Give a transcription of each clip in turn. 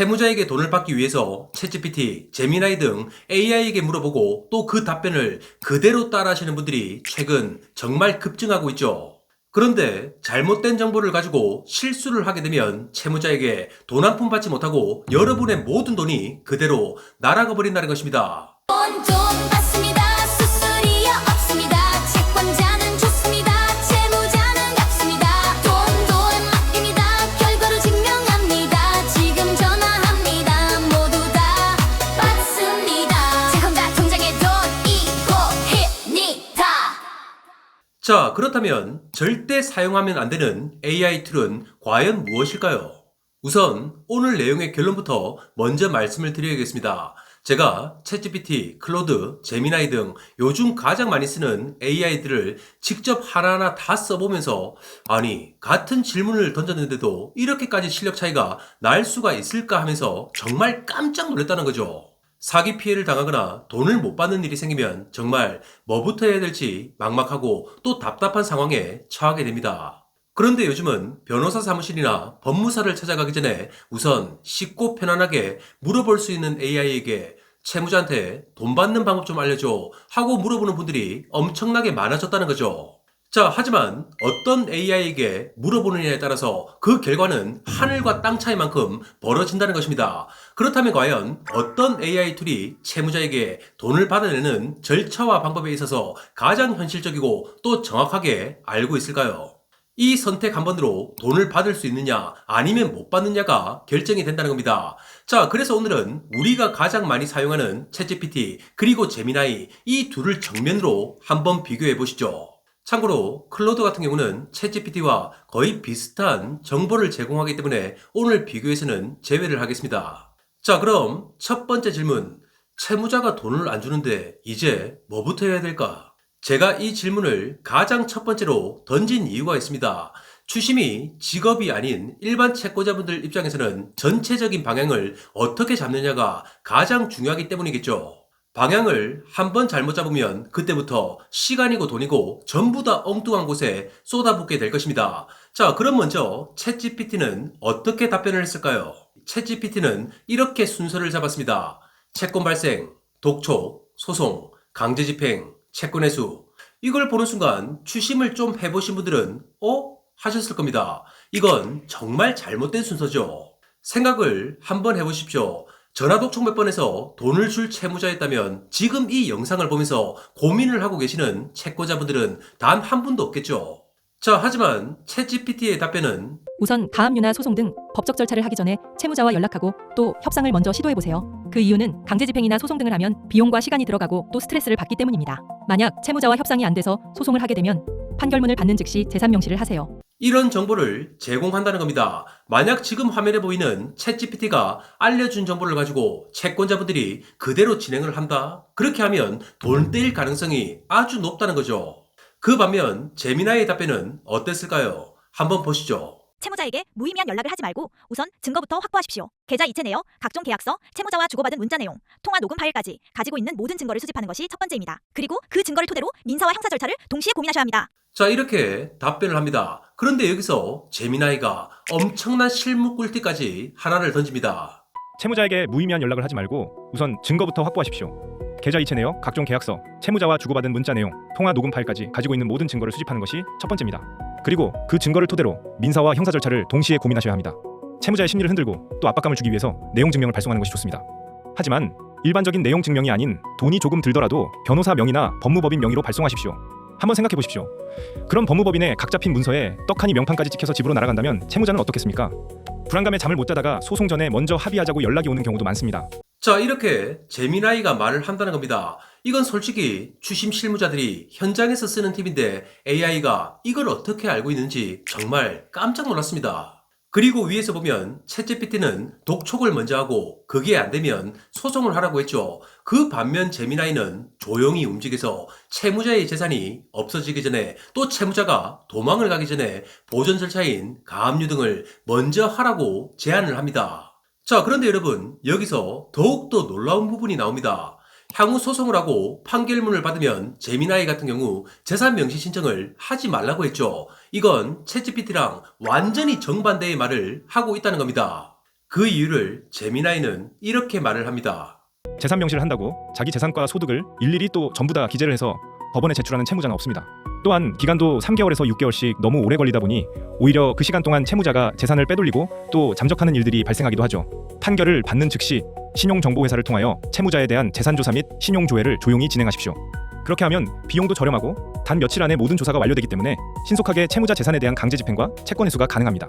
채무자에게 돈을 받기 위해서 챗GPT, 제미나이 등 AI에게 물어보고 또 그 답변을 그대로 따라하시는 분들이 최근 정말 급증하고 있죠. 그런데 잘못된 정보를 가지고 실수를 하게 되면 채무자에게 돈 한 푼 받지 못하고 여러분의 모든 돈이 그대로 날아가 버린다는 것입니다. 돈 받습니다. 수수료 없습니다. 채권자는 좋습니다. 채무자는 갚습니다. 돈 맡깁니다. 결과로 증명합니다. 지금 전화합니다. 모두 다 받습니다. 채권자 통장에 돈 이고입니다. 자, 그렇다면 절대 사용하면 안 되는 AI 툴은 과연 무엇일까요? 우선 오늘 내용의 결론부터 먼저 말씀을 드려야겠습니다. 제가 챗GPT, 클로드, 제미나이 등 요즘 가장 많이 쓰는 AI들을 직접 하나하나 다 써보면서 아니, 같은 질문을 던졌는데도 이렇게까지 실력 차이가 날 수가 있을까 하면서 정말 깜짝 놀랐다는 거죠. 사기 피해를 당하거나 돈을 못 받는 일이 생기면 정말 뭐부터 해야 될지 막막하고 또 답답한 상황에 처하게 됩니다. 그런데 요즘은 변호사 사무실이나 법무사를 찾아가기 전에 우선 쉽고 편안하게 물어볼 수 있는 AI에게 채무자한테 돈 받는 방법 좀 알려줘 하고 물어보는 분들이 엄청나게 많아졌다는 거죠. 자, 하지만 어떤 AI에게 물어보느냐에 따라서 그 결과는 하늘과 땅 차이만큼 벌어진다는 것입니다. 그렇다면 과연 어떤 AI 툴이 채무자에게 돈을 받아내는 절차와 방법에 있어서 가장 현실적이고 또 정확하게 알고 있을까요? 이 선택 한 번으로 돈을 받을 수 있느냐 아니면 못 받느냐가 결정이 된다는 겁니다. 자, 그래서 오늘은 우리가 가장 많이 사용하는 챗GPT 그리고 제미나이 이 둘을 정면으로 한번 비교해 보시죠. 참고로 클로드 같은 경우는 챗GPT와 거의 비슷한 정보를 제공하기 때문에 오늘 비교에서는 제외를 하겠습니다. 자, 그럼 첫 번째 질문. 채무자가 돈을 안 주는데 이제 뭐부터 해야 될까? 제가 이 질문을 가장 첫 번째로 던진 이유가 있습니다. 추심이 직업이 아닌 일반 채권자분들 입장에서는 전체적인 방향을 어떻게 잡느냐가 가장 중요하기 때문이겠죠. 방향을 한번 잘못 잡으면 그때부터 시간이고 돈이고 전부 다 엉뚱한 곳에 쏟아붓게 될 것입니다. 자, 그럼 먼저 챗GPT는 어떻게 답변을 했을까요? 챗GPT는 이렇게 순서를 잡았습니다. 채권 발생, 독촉, 소송, 강제집행, 채권 회수. 이걸 보는 순간 추심을 좀 해보신 분들은 하셨을 겁니다. 이건 정말 잘못된 순서죠. 생각을 한번 해보십시오. 전화독촉 몇 번 해서 돈을 줄 채무자였다면 지금 이 영상을 보면서 고민을 하고 계시는 채권자분들은 단 한 분도 없겠죠. 자, 하지만 챗GPT의 답변은 우선 가압류나 소송 등 법적 절차를 하기 전에 채무자와 연락하고 또 협상을 먼저 시도해보세요. 그 이유는 강제집행이나 소송 등을 하면 비용과 시간이 들어가고 또 스트레스를 받기 때문입니다. 만약 채무자와 협상이 안 돼서 소송을 하게 되면 판결문을 받는 즉시 재산 명시를 하세요. 이런 정보를 제공한다는 겁니다. 만약 지금 화면에 보이는 챗GPT가 알려준 정보를 가지고 채권자분들이 그대로 진행을 한다? 그렇게 하면 돈 떼일 가능성이 아주 높다는 거죠. 그 반면 제미나이의 답변은 어땠을까요? 한번 보시죠. 채무자에게 무의미한 연락을 하지 말고 우선 증거부터 확보하십시오. 계좌 이체 내역, 각종 계약서, 채무자와 주고받은 문자 내용, 통화 녹음 파일까지 가지고 있는 모든 증거를 수집하는 것이 첫 번째입니다. 그리고 그 증거를 토대로 민사와 형사 절차를 동시에 고민하셔야 합니다. 자, 이렇게 답변을 합니다. 그런데 여기서 제미나이가 엄청난 실무 꿀팁까지 하나를 던집니다. 채무자에게 무의미한 연락을 하지 말고 우선 증거부터 확보하십시오. 계좌 이체 내역, 각종 계약서, 채무자와 주고받은 문자 내용, 통화 녹음 파일까지 가지고 있는 모든 증거를 수집하는 것이 첫 번째입니다. 그리고 그 증거를 토대로 민사와 형사 절차를 동시에 고민하셔야 합니다. 채무자의 심리를 흔들고 또 압박감을 주기 위해서 내용 증명을 발송하는 것이 좋습니다. 하지만 일반적인 내용 증명이 아닌 돈이 조금 들더라도 변호사 명의나 법무법인 명의로 발송하십시오. 한번 생각해 보십시오. 그럼 법무법인의 각 잡힌 문서에 떡하니 명판까지 찍혀서 집으로 날아간다면 채무자는 어떻겠습니까? 불안감에 잠을 못 자다가 소송 전에 먼저 합의하자고 연락이 오는 경우도 많습니다. 자, 이렇게 제미나이가 말을 한다는 겁니다. 이건 솔직히 추심 실무자들이 현장에서 쓰는 팁인데 AI가 이걸 어떻게 알고 있는지 정말 깜짝 놀랐습니다. 그리고 위에서 보면 챗GPT는 독촉을 먼저 하고 그게 안 되면 소송을 하라고 했죠. 그 반면 제미나이는 조용히 움직여서 채무자의 재산이 없어지기 전에 또 채무자가 도망을 가기 전에 보전 절차인 가압류 등을 먼저 하라고 제안을 합니다. 자, 그런데 여러분, 여기서 더욱더 놀라운 부분이 나옵니다. 향후 소송을 하고 판결문을 받으면 제미나이 같은 경우 재산 명시 신청을 하지 말라고 했죠. 이건 챗GPT랑 완전히 정반대의 말을 하고 있다는 겁니다. 그 이유를 제미나이는 이렇게 말을 합니다. 재산 명시를 한다고 자기 재산과 소득을 일일이 또 전부 다 기재를 해서 법원에 제출하는 채무자는 없습니다. 또한 기간도 3개월에서 6개월씩 너무 오래 걸리다 보니 오히려 그 시간 동안 채무자가 재산을 빼돌리고 또 잠적하는 일들이 발생하기도 하죠. 판결을 받는 즉시 신용정보회사를 통하여 채무자에 대한 재산조사 및 신용조회를 조용히 진행하십시오. 그렇게 하면 비용도 저렴하고 단 며칠 안에 모든 조사가 완료되기 때문에 신속하게 채무자 재산에 대한 강제 집행과 채권 회수가 가능합니다.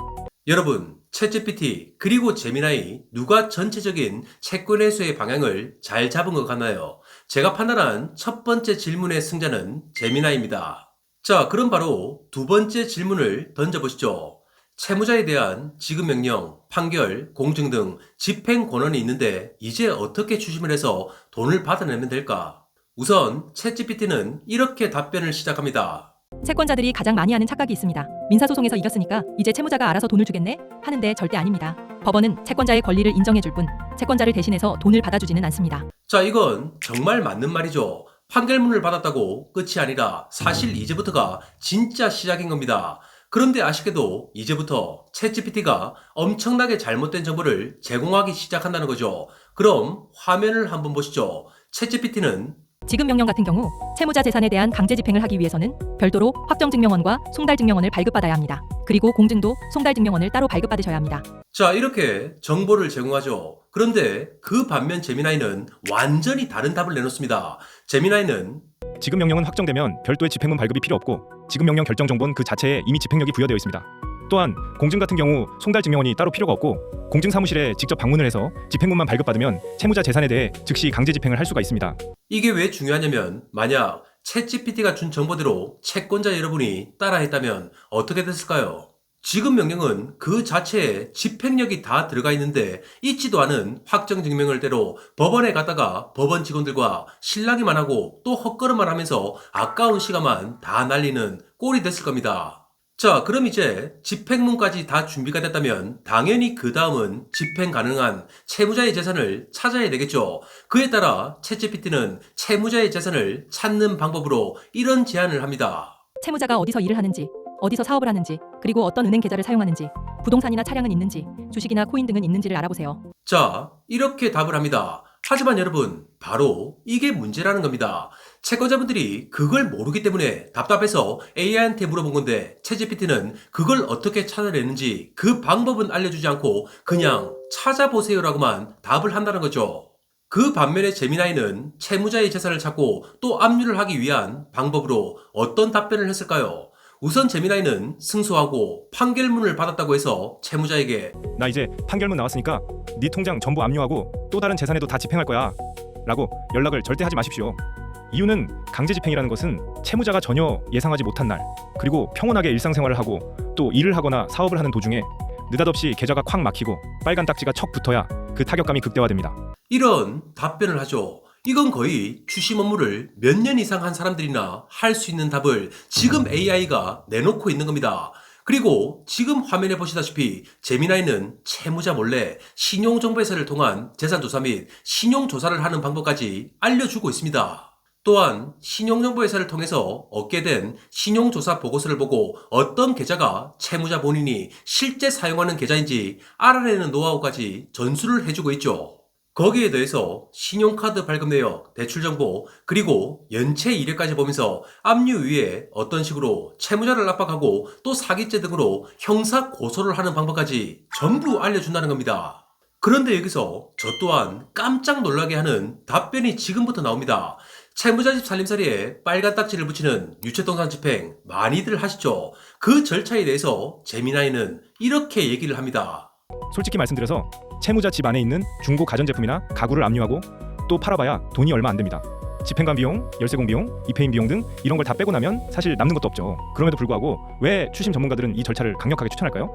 여러분, 챗GPT 그리고 제미나이 누가 전체적인 채권 회수의 방향을 잘 잡은 것 같나요? 제가 판단한 첫 번째 질문의 승자는 제미나이입니다. 자, 그럼 바로 두 번째 질문을 던져보시죠. 채무자에 대한 지급명령, 판결, 공증 등 집행 권한이 있는데 이제 어떻게 추심을 해서 돈을 받아내면 될까? 우선 챗GPT는 이렇게 답변을 시작합니다. 채권자들이 가장 많이 하는 착각이 있습니다. 민사소송에서 이겼으니까 이제 채무자가 알아서 돈을 주겠네? 하는데 절대 아닙니다. 법원은 채권자의 권리를 인정해줄 뿐 채권자를 대신해서 돈을 받아주지는 않습니다. 자, 이건 정말 맞는 말이죠. 판결문을 받았다고 끝이 아니라 사실 이제부터가 진짜 시작인 겁니다. 그런데 아쉽게도 이제부터 챗GPT가 엄청나게 잘못된 정보를 제공하기 시작한다는 거죠. 그럼 화면을 한번 보시죠. 챗GPT는 지급명령 같은 경우 채무자 재산에 대한 강제 집행을 하기 위해서는 별도로 확정증명원과 송달증명원을 발급받아야 합니다. 그리고 공증도 송달증명원을 따로 발급받으셔야 합니다. 자, 이렇게 정보를 제공하죠. 그런데 그 반면 제미나이는 완전히 다른 답을 내놓습니다. 제미나이는 지급명령은 확정되면 별도의 집행문 발급이 필요 없고 지급명령 결정 정보는 그 자체에 이미 집행력이 부여되어 있습니다. 또한 공증 같은 경우 송달증명원이 따로 필요가 없고 공증사무실에 직접 방문을 해서 집행문만 발급받으면 채무자 재산에 대해 즉시 강제 집행을 할 수가 있습니다. 이게 왜 중요하냐면 만약 챗GPT가 준 정보대로 채권자 여러분이 따라했다면 어떻게 됐을까요? 지급 명령은 그 자체에 집행력이 다 들어가 있는데 있지도 않은 확정증명을 대로 법원에 갔다가 법원 직원들과 실랑이만 하고 또 헛걸음만 하면서 아까운 시간만 다 날리는 꼴이 됐을 겁니다. 자, 그럼 이제 집행문까지 다 준비가 됐다면 당연히 그 다음은 집행 가능한 채무자의 재산을 찾아야 되겠죠. 그에 따라 챗GPT는 채무자의 재산을 찾는 방법으로 이런 제안을 합니다. 채무자가 어디서 일을 하는지, 어디서 사업을 하는지, 그리고 어떤 은행 계좌를 사용하는지, 부동산이나 차량은 있는지, 주식이나 코인 등은 있는지를 알아보세요. 자, 이렇게 답을 합니다. 하지만 여러분, 바로 이게 문제라는 겁니다. 채권자분들이 그걸 모르기 때문에 답답해서 AI한테 물어본 건데 챗GPT는 그걸 어떻게 찾아내는지 그 방법은 알려주지 않고 그냥 찾아보세요라고만 답을 한다는 거죠. 그 반면에 제미나이는 채무자의 재산을 찾고 또 압류를 하기 위한 방법으로 어떤 답변을 했을까요? 우선 제미나이는 승소하고 판결문을 받았다고 해서 채무자에게 나 이제 판결문 나왔으니까 네 통장 전부 압류하고 또 다른 재산에도 다 집행할 거야 라고 연락을 절대 하지 마십시오. 이유는 강제 집행이라는 것은 채무자가 전혀 예상하지 못한 날 그리고 평온하게 일상생활을 하고 또 일을 하거나 사업을 하는 도중에 느닷없이 계좌가 콱 막히고 빨간 딱지가 척 붙어야 그 타격감이 극대화됩니다. 이런 답변을 하죠. 이건 거의 추심 업무를 몇 년 이상 한 사람들이나 할 수 있는 답을 지금 AI가 내놓고 있는 겁니다. 그리고 지금 화면에 보시다시피 제미나이는 채무자 몰래 신용정보회사를 통한 재산조사 및 신용조사를 하는 방법까지 알려주고 있습니다. 또한 신용정보회사를 통해서 얻게 된 신용조사 보고서를 보고 어떤 계좌가 채무자 본인이 실제 사용하는 계좌인지 알아내는 노하우까지 전수를 해주고 있죠. 거기에 더해서 신용카드 발급 내역, 대출 정보, 그리고 연체 이력까지 보면서 압류 위에 어떤 식으로 채무자를 압박하고 또 사기죄 등으로 형사 고소를 하는 방법까지 전부 알려준다는 겁니다. 그런데 여기서 저 또한 깜짝 놀라게 하는 답변이 지금부터 나옵니다. 채무자 집 살림살이에 빨간 딱지를 붙이는 유체동산 집행 많이들 하시죠? 그 절차에 대해서 제미나이는 이렇게 얘기를 합니다. 솔직히 말씀드려서 채무자 집 안에 있는 중고 가전제품이나 가구를 압류하고 또 팔아봐야 돈이 얼마 안 됩니다. 집행관 비용, 열세공 비용, 이페인 비용 등 이런 걸 다 빼고 나면 사실 남는 것도 없죠. 그럼에도 불구하고 왜 추심 전문가들은 이 절차를 강력하게 추천할까요?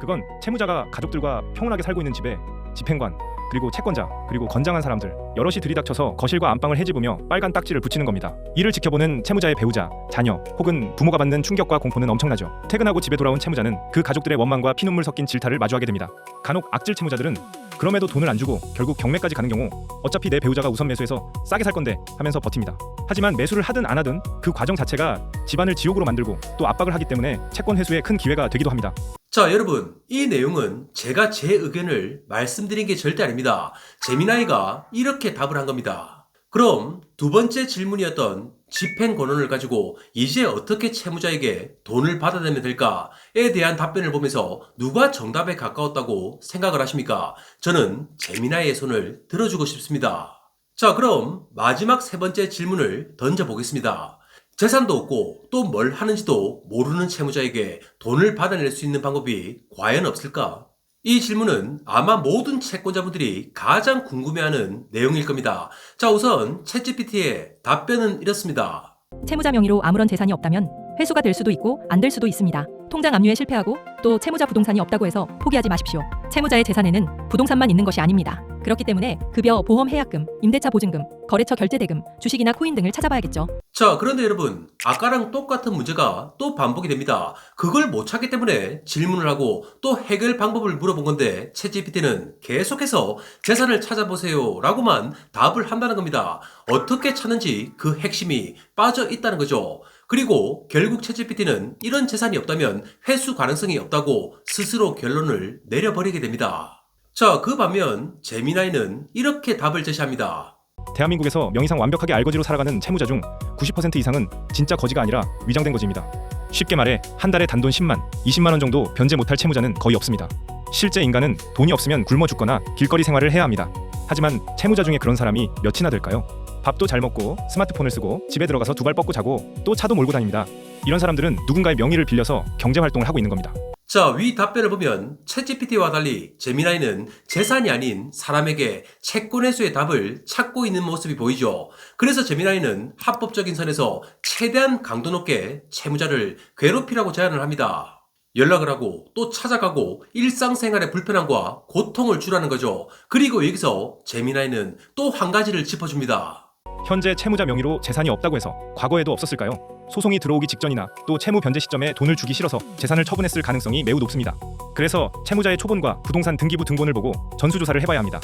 그건 채무자가 가족들과 평온하게 살고 있는 집에 집행관, 그리고 채권자, 그리고 건장한 사람들 여럿이 들이닥쳐서 거실과 안방을 헤집으며 빨간 딱지를 붙이는 겁니다. 이를 지켜보는 채무자의 배우자, 자녀 혹은 부모가 받는 충격과 공포는 엄청나죠. 퇴근하고 집에 돌아온 채무자는 그 가족들의 원망과 피눈물 섞인 질타를 마주하게 됩니다. 간혹 악질 채무자들은 그럼에도 돈을 안 주고 결국 경매까지 가는 경우 어차피 내 배우자가 우선 매수해서 싸게 살 건데 하면서 버팁니다. 하지만 매수를 하든 안 하든 그 과정 자체가 집안을 지옥으로 만들고 또 압박을 하기 때문에 채권 회수에 큰 기회가 되기도 합니다. 자, 여러분, 이 내용은 제가 제 의견을 말씀드린 게 절대 아닙니다. 제미나이가 이렇게 답을 한 겁니다. 그럼 두 번째 질문이었던 집행 권한을 가지고 이제 어떻게 채무자에게 돈을 받아내면 될까에 대한 답변을 보면서 누가 정답에 가까웠다고 생각을 하십니까? 저는 제미나이의 손을 들어주고 싶습니다. 자, 그럼 마지막 세 번째 질문을 던져보겠습니다. 재산도 없고 또 뭘 하는지도 모르는 채무자에게 돈을 받아낼 수 있는 방법이 과연 없을까? 이 질문은 아마 모든 채권자분들이 가장 궁금해하는 내용일 겁니다. 자, 우선 챗GPT의 답변은 이렇습니다. 채무자 명의로 아무런 재산이 없다면 회수가 될 수도 있고 안 될 수도 있습니다. 통장 압류에 실패하고 또 채무자 부동산이 없다고 해서 포기하지 마십시오. 채무자의 재산에는 부동산만 있는 것이 아닙니다. 그렇기 때문에 급여, 보험 해약금, 임대차 보증금, 거래처 결제대금, 주식이나 코인 등을 찾아봐야겠죠. 자, 그런데 여러분, 아까랑 똑같은 문제가 또 반복이 됩니다. 그걸 못 찾기 때문에 질문을 하고 또 해결 방법을 물어본 건데 챗GPT는 계속해서 재산을 찾아보세요 라고만 답을 한다는 겁니다. 어떻게 찾는지 그 핵심이 빠져 있다는 거죠. 그리고 결국 챗GPT는 이런 재산이 없다면 회수 가능성이 없다고 스스로 결론을 내려버리게 됩니다. 자, 그 반면 제미나이는 이렇게 답을 제시합니다. 대한민국에서 명의상 완벽하게 알거지로 살아가는 채무자 중 90% 이상은 진짜 거지가 아니라 위장된 거지입니다. 쉽게 말해 한 달에 단돈 10만, 20만 원 정도 변제 못할 채무자는 거의 없습니다. 실제 인간은 돈이 없으면 굶어 죽거나 길거리 생활을 해야 합니다. 하지만 채무자 중에 그런 사람이 몇이나 될까요? 밥도 잘 먹고 스마트폰을 쓰고 집에 들어가서 두 발 뻗고 자고 또 차도 몰고 다닙니다. 이런 사람들은 누군가의 명의를 빌려서 경제활동을 하고 있는 겁니다. 자, 위 답변을 보면 챗GPT와 달리 제미나이는 재산이 아닌 사람에게 채권 회수의 답을 찾고 있는 모습이 보이죠. 그래서 제미나이는 합법적인 선에서 최대한 강도 높게 채무자를 괴롭히라고 제안을 합니다. 연락을 하고 또 찾아가고 일상생활의 불편함과 고통을 주라는 거죠. 그리고 여기서 제미나이는 또 한 가지를 짚어줍니다. 현재 채무자 명의로 재산이 없다고 해서 과거에도 없었을까요? 소송이 들어오기 직전이나 또 채무 변제 시점에 돈을 주기 싫어서 재산을 처분했을 가능성이 매우 높습니다. 그래서 채무자의 초본과 부동산 등기부 등본을 보고 전수조사를 해봐야 합니다.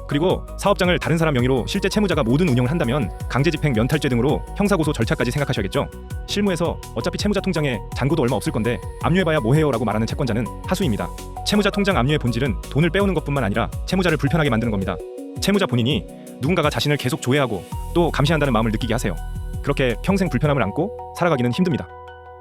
그리고 사업장을 다른 사람 명의로 실제 채무자가 모든 운영을 한다면 강제집행 면탈죄 등으로 형사고소 절차까지 생각하셔야겠죠. 실무에서 어차피 채무자 통장에 잔고도 얼마 없을 건데 압류해봐야 뭐해요 라고 말하는 채권자는 하수입니다. 채무자 통장 압류의 본질은 돈을 빼오는 것뿐만 아니라 채무자를 불편하게 만드는 겁니다. 채무자 본인이 누군가가 자신을 계속 조회하고 또 감시한다는 마음을 느끼게 하세요. 그렇게 평생 불편함을 안고 살아가기는 힘듭니다.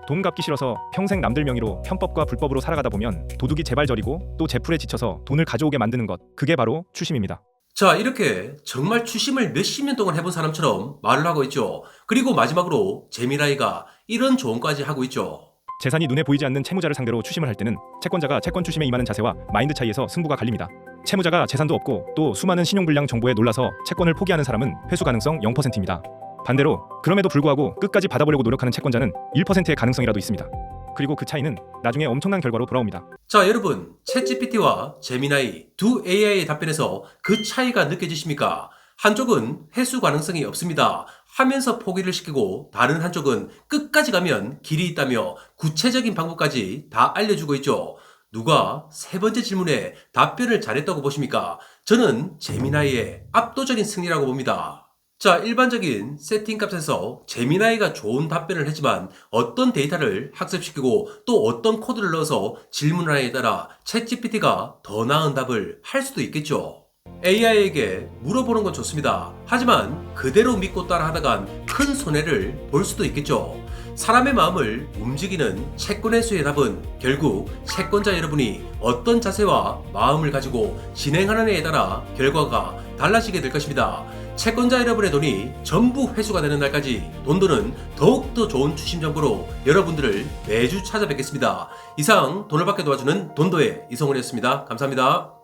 돈 갚기 싫어서 평생 남들 명의로 편법과 불법으로 살아가다 보면 도둑이 재발저리고 또 재풀에 지쳐서 돈을 가져오게 만드는 것, 그게 바로 추심입니다. 자, 이렇게 정말 추심을 몇십 년 동안 해본 사람처럼 말을 하고 있죠. 그리고 마지막으로 제미나이가 이런 조언까지 하고 있죠. 재산이 눈에 보이지 않는 채무자를 상대로 추심을 할 때는 채권자가 채권 추심에 임하는 자세와 마인드 차이에서 승부가 갈립니다. 채무자가 재산도 없고 또 수많은 신용불량 정보에 놀라서 채권을 포기하는 사람은 회수 가능성 0%입니다. 반대로 그럼에도 불구하고 끝까지 받아보려고 노력하는 채권자는 1%의 가능성이라도 있습니다. 그리고 그 차이는 나중에 엄청난 결과로 돌아옵니다. 자, 여러분, 챗GPT와 제미나이 두 AI의 답변에서 그 차이가 느껴지십니까? 한쪽은 회수 가능성이 없습니다 하면서 포기를 시키고 다른 한쪽은 끝까지 가면 길이 있다며 구체적인 방법까지 다 알려주고 있죠. 누가 세 번째 질문에 답변을 잘했다고 보십니까? 저는 제미나이의 압도적인 승리라고 봅니다. 자, 일반적인 세팅값에서 제미나이가 좋은 답변을 했지만 어떤 데이터를 학습시키고 또 어떤 코드를 넣어서 질문하느냐에 따라 챗GPT가 더 나은 답을 할 수도 있겠죠. AI에게 물어보는 건 좋습니다. 하지만 그대로 믿고 따라하다간 큰 손해를 볼 수도 있겠죠. 사람의 마음을 움직이는 채권 회수의 답은 결국 채권자 여러분이 어떤 자세와 마음을 가지고 진행하느냐에 따라 결과가 달라지게 될 것입니다. 채권자 여러분의 돈이 전부 회수가 되는 날까지 돈도는 더욱더 좋은 추심 정보로 여러분들을 매주 찾아뵙겠습니다. 이상 돈을 받게 도와주는 돈도의 이성훈이었습니다. 감사합니다.